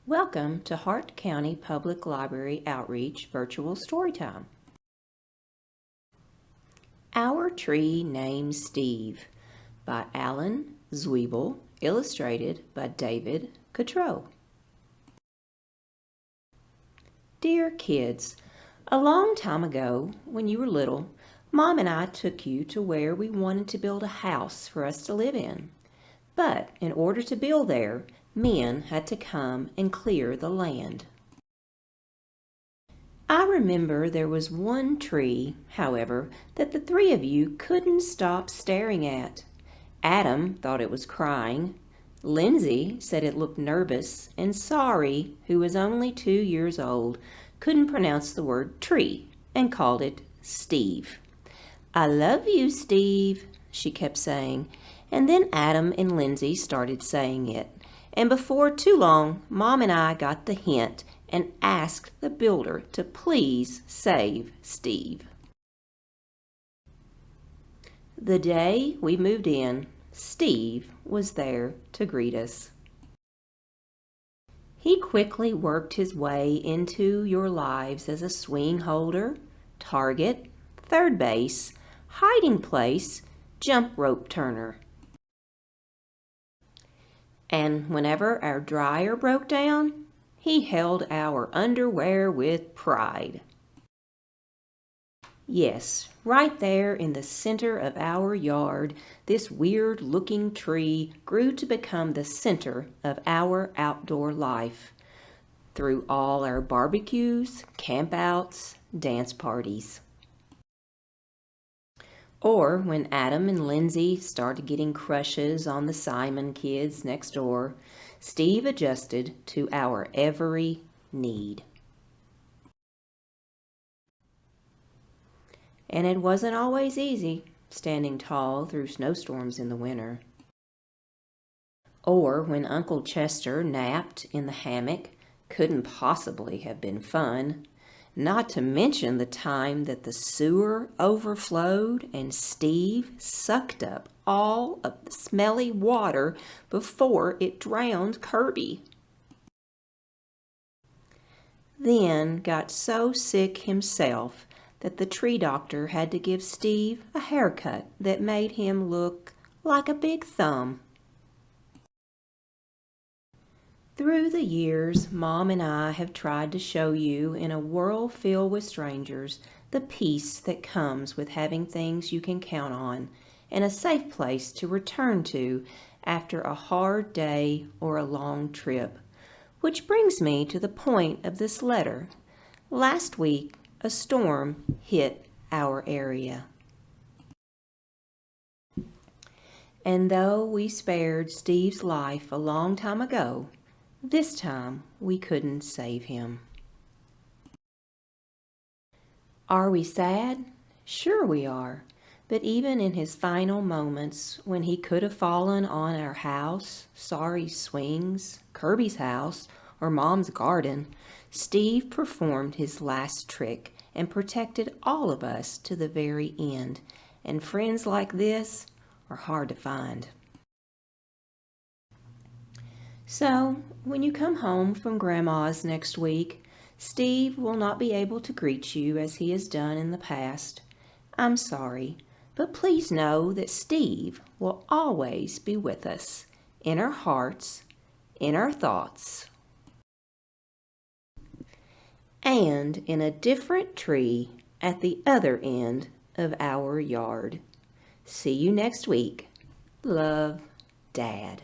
Welcome to Hart County Public Library Outreach Virtual Storytime. Our Tree Named Steve by Alan Zweibel, illustrated by David Catrow. Dear kids, a long time ago, when you were little, Mom and I took you to where we wanted to build a house for us to live in. But in order to build there, men had to come and clear the land. I remember there was one tree, however, that the three of you couldn't stop staring at. Adam thought it was crying. Lindsay said it looked nervous, and Sorry, who was only 2 years old, couldn't pronounce the word tree and called it Steve. "I love you, Steve," she kept saying, and then Adam and Lindsay started saying it. And before too long, Mom and I got the hint and asked the builder to please save Steve. The day we moved in, Steve was there to greet us. He quickly worked his way into your lives as a swing holder, target, third base, hiding place, jump rope turner. And whenever our dryer broke down, he held our underwear with pride. Yes, right there in the center of our yard, this weird-looking tree grew to become the center of our outdoor life. Through all our barbecues, campouts, dance parties. Or when Adam and Lindsay started getting crushes on the Simon kids next door, Steve adjusted to our every need. And it wasn't always easy, standing tall through snowstorms in the winter. Or when Uncle Chester napped in the hammock, couldn't possibly have been fun. Not to mention the time that the sewer overflowed and Steve sucked up all of the smelly water before it drowned Kirby. Then got so sick himself that the tree doctor had to give Steve a haircut that made him look like a big thumb. Through the years, Mom and I have tried to show you in a world filled with strangers the peace that comes with having things you can count on and a safe place to return to after a hard day or a long trip. Which brings me to the point of this letter. Last week, a storm hit our area. And though we spared Steve's life a long time ago, this time we couldn't save him. Are we sad? Sure we are. But even in his final moments, when he could have fallen on our house, Sorry's swings, Kirby's house, or Mom's garden, Steve performed his last trick and protected all of us to the very end. And friends like this are hard to find. So, when you come home from Grandma's next week, Steve will not be able to greet you as he has done in the past. I'm sorry, but please know that Steve will always be with us, in our hearts, in our thoughts, and in a different tree at the other end of our yard. See you next week. Love, Dad.